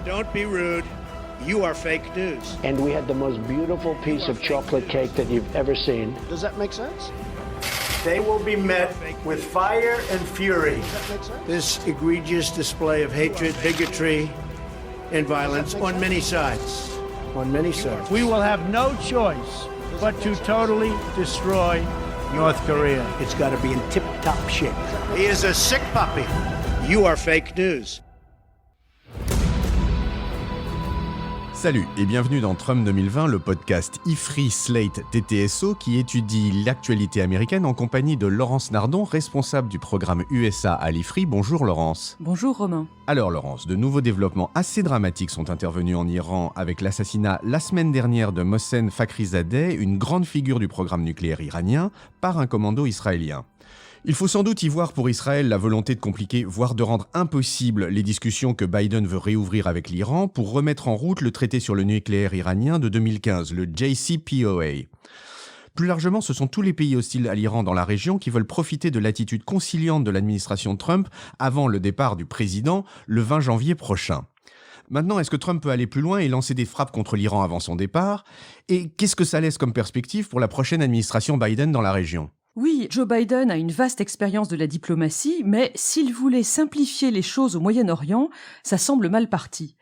Don't be rude. You are fake news. And we had the most beautiful piece of chocolate cake that you've ever seen. Does that make sense? They will be met with fire and fury. Does that make sense? This egregious display of hatred, bigotry, and violence on many sides. On many sides. We will have no choice but to totally destroy North Korea. It's got to be in tip-top shape. He is a sick puppy. You are fake news. Salut et bienvenue dans Trump 2020, le podcast IFRI Slate TTSO qui étudie l'actualité américaine en compagnie de Laurence Nardon, responsable du programme USA à l'IFRI. Bonjour Laurence. Bonjour Romain. Alors Laurence, de nouveaux développements assez dramatiques sont intervenus en Iran avec l'assassinat la semaine dernière de Mohsen Fakhrizadeh, une grande figure du programme nucléaire iranien, par un commando israélien. Il faut sans doute y voir pour Israël la volonté de compliquer, voire de rendre impossible les discussions que Biden veut réouvrir avec l'Iran pour remettre en route le traité sur le nucléaire iranien de 2015, le JCPOA. Plus largement, ce sont tous les pays hostiles à l'Iran dans la région qui veulent profiter de l'attitude conciliante de l'administration Trump avant le départ du président le 20 janvier prochain. Maintenant, est-ce que Trump peut aller plus loin et lancer des frappes contre l'Iran avant son départ ? Et qu'est-ce que ça laisse comme perspective pour la prochaine administration Biden dans la région ? Oui, Joe Biden a une vaste expérience de la diplomatie, mais s'il voulait simplifier les choses au Moyen-Orient, ça semble mal parti.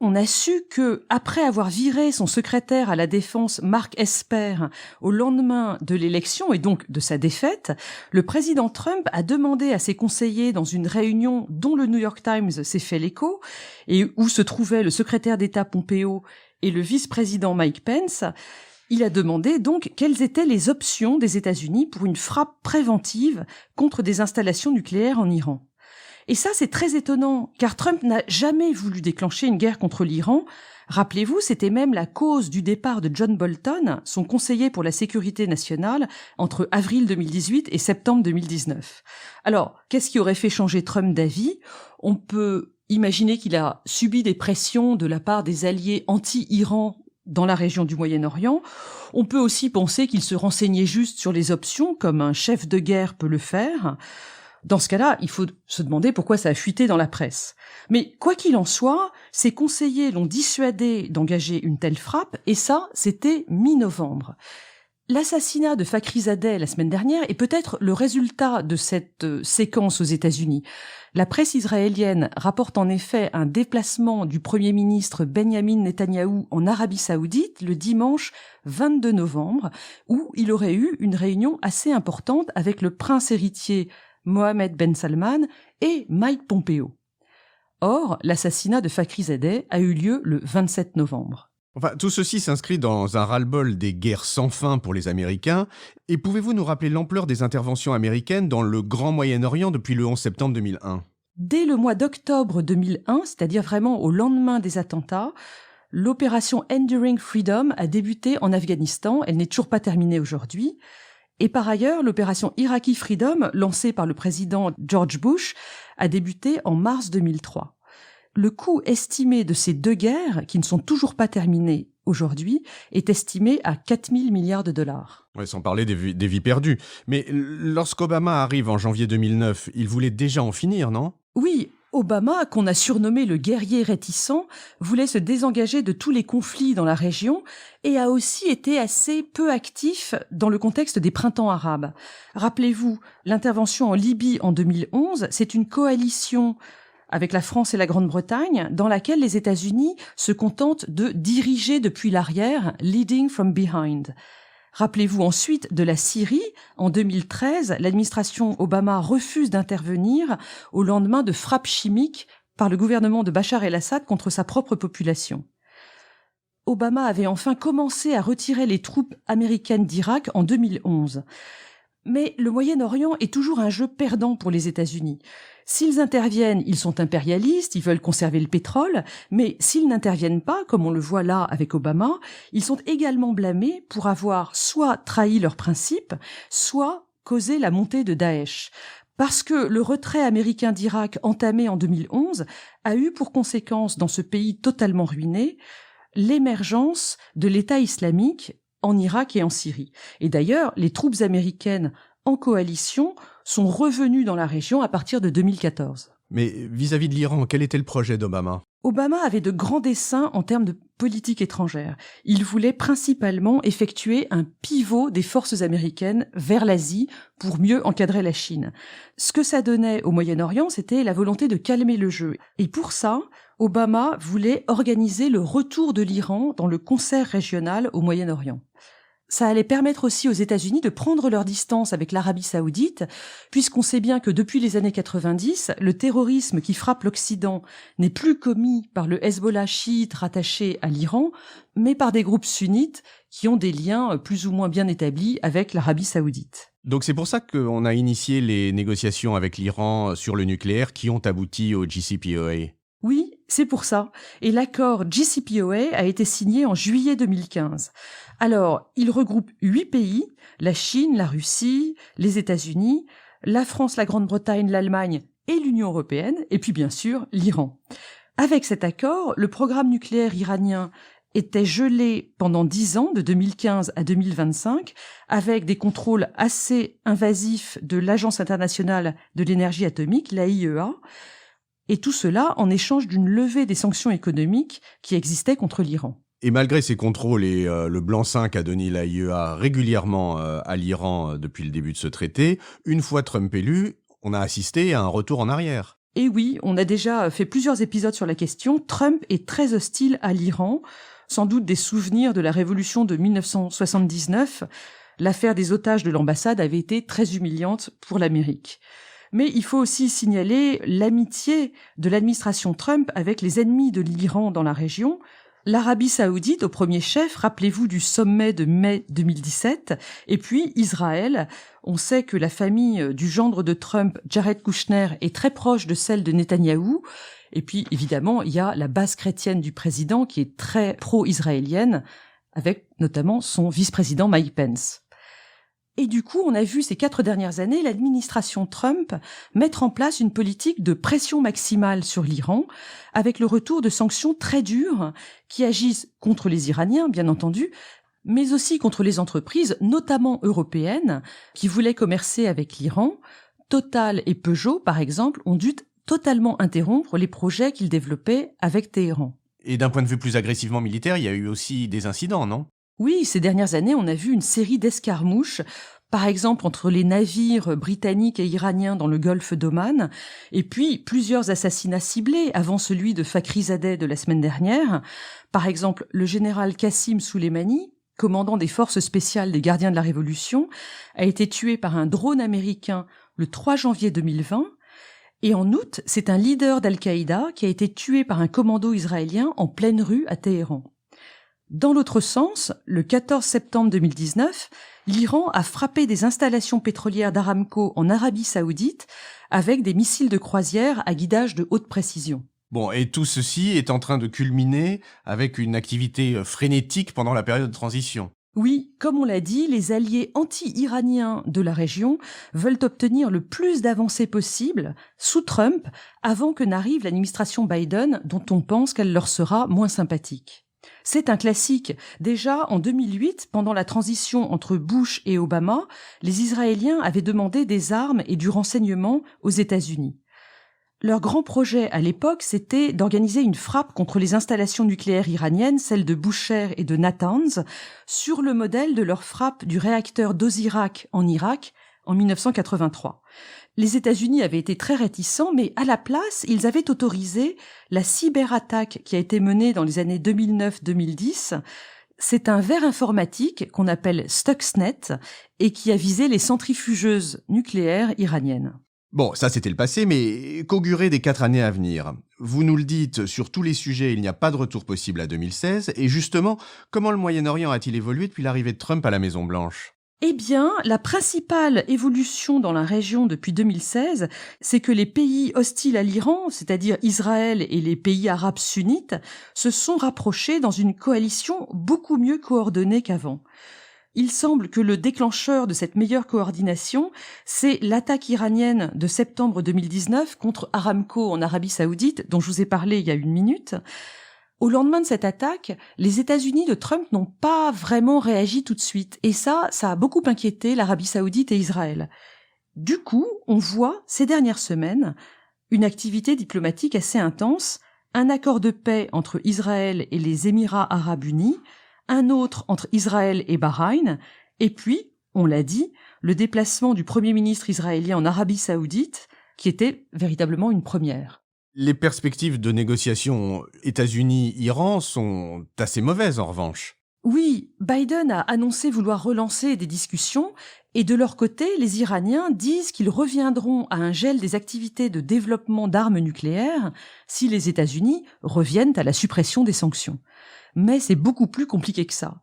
On a su que, après avoir viré son secrétaire à la défense Mark Esper au lendemain de l'élection et donc de sa défaite, le président Trump a demandé à ses conseillers dans une réunion dont le New York Times s'est fait l'écho et où se trouvaient le secrétaire d'État Pompeo et le vice-président Mike Pence. Il a demandé donc quelles étaient les options des États-Unis pour une frappe préventive contre des installations nucléaires en Iran. Et ça, c'est très étonnant, car Trump n'a jamais voulu déclencher une guerre contre l'Iran. Rappelez-vous, c'était même la cause du départ de John Bolton, son conseiller pour la sécurité nationale, entre avril 2018 et septembre 2019. Alors, qu'est-ce qui aurait fait changer Trump d'avis ? On peut imaginer qu'il a subi des pressions de la part des alliés anti-Iran dans la région du Moyen-Orient. On peut aussi penser qu'il se renseignait juste sur les options, comme un chef de guerre peut le faire. Dans ce cas-là, il faut se demander pourquoi ça a fuité dans la presse. Mais quoi qu'il en soit, ses conseillers l'ont dissuadé d'engager une telle frappe, et ça, c'était mi-novembre. L'assassinat de Fakhrizadeh la semaine dernière est peut-être le résultat de cette séquence aux États-Unis. La presse israélienne rapporte en effet un déplacement du Premier ministre Benjamin Netanyahou en Arabie Saoudite le dimanche 22 novembre, où il aurait eu une réunion assez importante avec le prince héritier Mohammed Ben Salman et Mike Pompeo. Or, l'assassinat de Fakhrizadeh a eu lieu le 27 novembre. Enfin, tout ceci s'inscrit dans un ras-le-bol des guerres sans fin pour les Américains. Et pouvez-vous nous rappeler l'ampleur des interventions américaines dans le Grand Moyen-Orient depuis le 11 septembre 2001 ? Dès le mois d'octobre 2001, c'est-à-dire vraiment au lendemain des attentats, l'opération Enduring Freedom a débuté en Afghanistan. Elle n'est toujours pas terminée aujourd'hui. Et par ailleurs, l'opération Iraqi Freedom, lancée par le président George Bush, a débuté en mars 2003. Le coût estimé de ces deux guerres, qui ne sont toujours pas terminées aujourd'hui, est estimé à 4 000 milliards de dollars. Ouais, sans parler des vies perdues. Mais lorsqu'Obama arrive en janvier 2009, il voulait déjà en finir, non ? Oui, Obama, qu'on a surnommé le guerrier réticent, voulait se désengager de tous les conflits dans la région et a aussi été assez peu actif dans le contexte des printemps arabes. Rappelez-vous, l'intervention en Libye en 2011, c'est une coalition avec la France et la Grande-Bretagne, dans laquelle les États-Unis se contentent de diriger depuis l'arrière, leading from behind. Rappelez-vous ensuite de la Syrie. En 2013, l'administration Obama refuse d'intervenir au lendemain de frappes chimiques par le gouvernement de Bachar el-Assad contre sa propre population. Obama avait enfin commencé à retirer les troupes américaines d'Irak en 2011. Mais le Moyen-Orient est toujours un jeu perdant pour les États-Unis. S'ils interviennent, ils sont impérialistes, ils veulent conserver le pétrole, mais s'ils n'interviennent pas, comme on le voit là avec Obama, ils sont également blâmés pour avoir soit trahi leurs principes, soit causé la montée de Daesh. Parce que le retrait américain d'Irak entamé en 2011 a eu pour conséquence dans ce pays totalement ruiné l'émergence de l'État islamique en Irak et en Syrie. Et d'ailleurs, les troupes américaines en coalition sont revenues dans la région à partir de 2014. Mais vis-à-vis de l'Iran, quel était le projet d'Obama ? Obama avait de grands desseins en termes de politique étrangère. Il voulait principalement effectuer un pivot des forces américaines vers l'Asie pour mieux encadrer la Chine. Ce que ça donnait au Moyen-Orient, c'était la volonté de calmer le jeu. Et pour ça, Obama voulait organiser le retour de l'Iran dans le concert régional au Moyen-Orient. Ça allait permettre aussi aux États-Unis de prendre leur distance avec l'Arabie saoudite, puisqu'on sait bien que depuis les années 90, le terrorisme qui frappe l'Occident n'est plus commis par le Hezbollah chiite rattaché à l'Iran, mais par des groupes sunnites qui ont des liens plus ou moins bien établis avec l'Arabie saoudite. Donc c'est pour ça qu'on a initié les négociations avec l'Iran sur le nucléaire qui ont abouti au JCPOA. Oui, c'est pour ça. Et l'accord JCPOA a été signé en juillet 2015. Alors, il regroupe 8 pays, la Chine, la Russie, les États-Unis, la France, la Grande-Bretagne, l'Allemagne et l'Union européenne, et puis bien sûr l'Iran. Avec cet accord, le programme nucléaire iranien était gelé pendant 10 ans, de 2015 à 2025, avec des contrôles assez invasifs de l'Agence internationale de l'énergie atomique, l'AIEA, et tout cela en échange d'une levée des sanctions économiques qui existaient contre l'Iran. Et malgré ces contrôles et le blanc-seing qu'a donné l'AIEA régulièrement à l'Iran depuis le début de ce traité, une fois Trump élu, on a assisté à un retour en arrière. Et oui, on a déjà fait plusieurs épisodes sur la question. Trump est très hostile à l'Iran, sans doute des souvenirs de la révolution de 1979. L'affaire des otages de l'ambassade avait été très humiliante pour l'Amérique. Mais il faut aussi signaler l'amitié de l'administration Trump avec les ennemis de l'Iran dans la région. L'Arabie saoudite au premier chef, rappelez-vous du sommet de mai 2017, et puis Israël. On sait que la famille du gendre de Trump, Jared Kushner, est très proche de celle de Netanyahou. Et puis évidemment, il y a la base chrétienne du président qui est très pro-israélienne, avec notamment son vice-président Mike Pence. Et du coup, on a vu ces 4 dernières années l'administration Trump mettre en place une politique de pression maximale sur l'Iran, avec le retour de sanctions très dures qui agissent contre les Iraniens, bien entendu, mais aussi contre les entreprises, notamment européennes, qui voulaient commercer avec l'Iran. Total et Peugeot, par exemple, ont dû totalement interrompre les projets qu'ils développaient avec Téhéran. Et d'un point de vue plus agressivement militaire, il y a eu aussi des incidents, non ? Oui, ces dernières années, on a vu une série d'escarmouches, par exemple entre les navires britanniques et iraniens dans le golfe d'Oman, et puis plusieurs assassinats ciblés avant celui de Fakhrizadeh de la semaine dernière. Par exemple, le général Qassim Soleimani, commandant des forces spéciales des gardiens de la Révolution, a été tué par un drone américain le 3 janvier 2020. Et en août, c'est un leader d'Al-Qaïda qui a été tué par un commando israélien en pleine rue à Téhéran. Dans l'autre sens, le 14 septembre 2019, l'Iran a frappé des installations pétrolières d'Aramco en Arabie saoudite avec des missiles de croisière à guidage de haute précision. Bon, et tout ceci est en train de culminer avec une activité frénétique pendant la période de transition. Oui, comme on l'a dit, les alliés anti-iraniens de la région veulent obtenir le plus d'avancées possible sous Trump avant que n'arrive l'administration Biden, dont on pense qu'elle leur sera moins sympathique. C'est un classique. Déjà, en 2008, pendant la transition entre Bush et Obama, les Israéliens avaient demandé des armes et du renseignement aux États-Unis. Leur grand projet à l'époque, c'était d'organiser une frappe contre les installations nucléaires iraniennes, celles de Bushehr et de Natanz, sur le modèle de leur frappe du réacteur d'Ozirak en Irak en 1983. Les États-Unis avaient été très réticents, mais à la place, ils avaient autorisé la cyberattaque qui a été menée dans les années 2009-2010. C'est un ver informatique qu'on appelle Stuxnet et qui a visé les centrifugeuses nucléaires iraniennes. Bon, ça c'était le passé, mais qu'augurer des 4 années à venir ? Vous nous le dites, sur tous les sujets, il n'y a pas de retour possible à 2016, et justement, comment le Moyen-Orient a-t-il évolué depuis l'arrivée de Trump à la Maison-Blanche ? Eh bien, la principale évolution dans la région depuis 2016, c'est que les pays hostiles à l'Iran, c'est-à-dire Israël et les pays arabes sunnites, se sont rapprochés dans une coalition beaucoup mieux coordonnée qu'avant. Il semble que le déclencheur de cette meilleure coordination, c'est l'attaque iranienne de septembre 2019 contre Aramco en Arabie saoudite, dont je vous ai parlé il y a 1 minute. Au lendemain de cette attaque, les États-Unis de Trump n'ont pas vraiment réagi tout de suite. Et ça a beaucoup inquiété l'Arabie saoudite et Israël. Du coup, on voit ces dernières semaines une activité diplomatique assez intense un accord de paix entre Israël et les Émirats arabes unis, un autre entre Israël et Bahreïn, et puis, on l'a dit, le déplacement du Premier ministre israélien en Arabie saoudite, qui était véritablement une première. Les perspectives de négociation États-Unis-Iran sont assez mauvaises en revanche. Oui, Biden a annoncé vouloir relancer des discussions, et de leur côté, les Iraniens disent qu'ils reviendront à un gel des activités de développement d'armes nucléaires si les États-Unis reviennent à la suppression des sanctions. Mais c'est beaucoup plus compliqué que ça.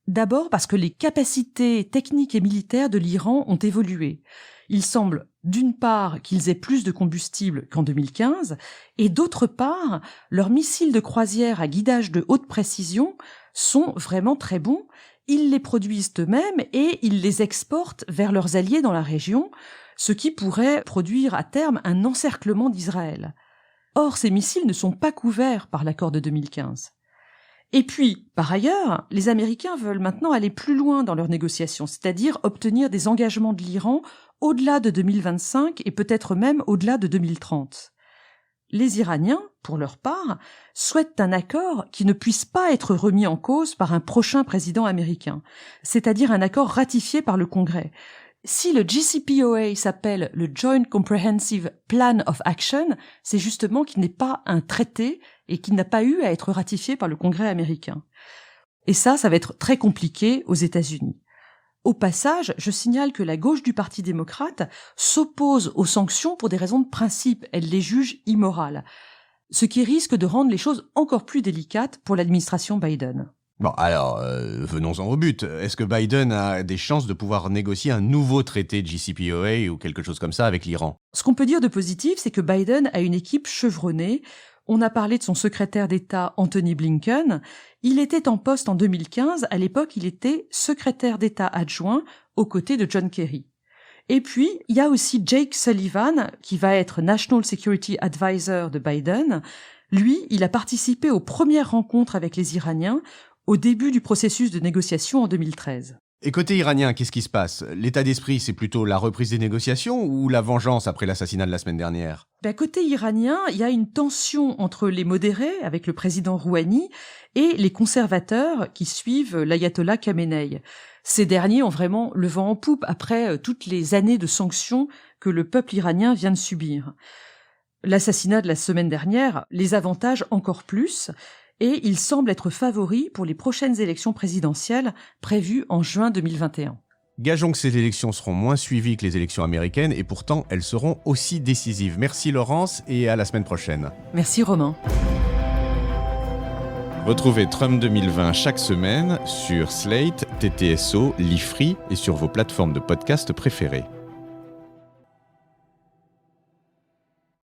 D'abord parce que les capacités techniques et militaires de l'Iran ont évolué. Il semble, d'une part, qu'ils aient plus de combustible qu'en 2015, et d'autre part, leurs missiles de croisière à guidage de haute précision sont vraiment très bons. Ils les produisent eux-mêmes et ils les exportent vers leurs alliés dans la région, ce qui pourrait produire à terme un encerclement d'Israël. Or, ces missiles ne sont pas couverts par l'accord de 2015. Et puis, par ailleurs, les Américains veulent maintenant aller plus loin dans leurs négociations, c'est-à-dire obtenir des engagements de l'Iran au-delà de 2025 et peut-être même au-delà de 2030. Les Iraniens, pour leur part, souhaitent un accord qui ne puisse pas être remis en cause par un prochain président américain, c'est-à-dire un accord ratifié par le Congrès. Si le JCPOA s'appelle le Joint Comprehensive Plan of Action, c'est justement qu'il n'est pas un traité et qu'il n'a pas eu à être ratifié par le Congrès américain. Et ça va être très compliqué aux États-Unis. Au passage, je signale que la gauche du Parti démocrate s'oppose aux sanctions pour des raisons de principe. Elle les juge immorales. Ce qui risque de rendre les choses encore plus délicates pour l'administration Biden. Bon, alors, venons-en au but. Est-ce que Biden a des chances de pouvoir négocier un nouveau traité JCPOA ou quelque chose comme ça avec l'Iran? Ce qu'on peut dire de positif, c'est que Biden a une équipe chevronnée. On a parlé de son secrétaire d'État Anthony Blinken. Il était en poste en 2015. À l'époque, il était secrétaire d'État adjoint aux côtés de John Kerry. Et puis, il y a aussi Jake Sullivan, qui va être National Security Advisor de Biden. Lui, il a participé aux premières rencontres avec les Iraniens au début du processus de négociation en 2013. Et côté iranien, qu'est-ce qui se passe? L'état d'esprit, c'est plutôt la reprise des négociations ou la vengeance après l'assassinat de la semaine dernière? Côté iranien, il y a une tension entre les modérés, avec le président Rouhani, et les conservateurs qui suivent l'ayatollah Khamenei. Ces derniers ont vraiment le vent en poupe après toutes les années de sanctions que le peuple iranien vient de subir. L'assassinat de la semaine dernière les avantage encore plus, et il semble être favori pour les prochaines élections présidentielles prévues en juin 2021. Gageons que ces élections seront moins suivies que les élections américaines et pourtant elles seront aussi décisives. Merci Laurence et à la semaine prochaine. Merci Romain. Retrouvez Trump 2020 chaque semaine sur Slate, TTSO, Lifree et sur vos plateformes de podcast préférées.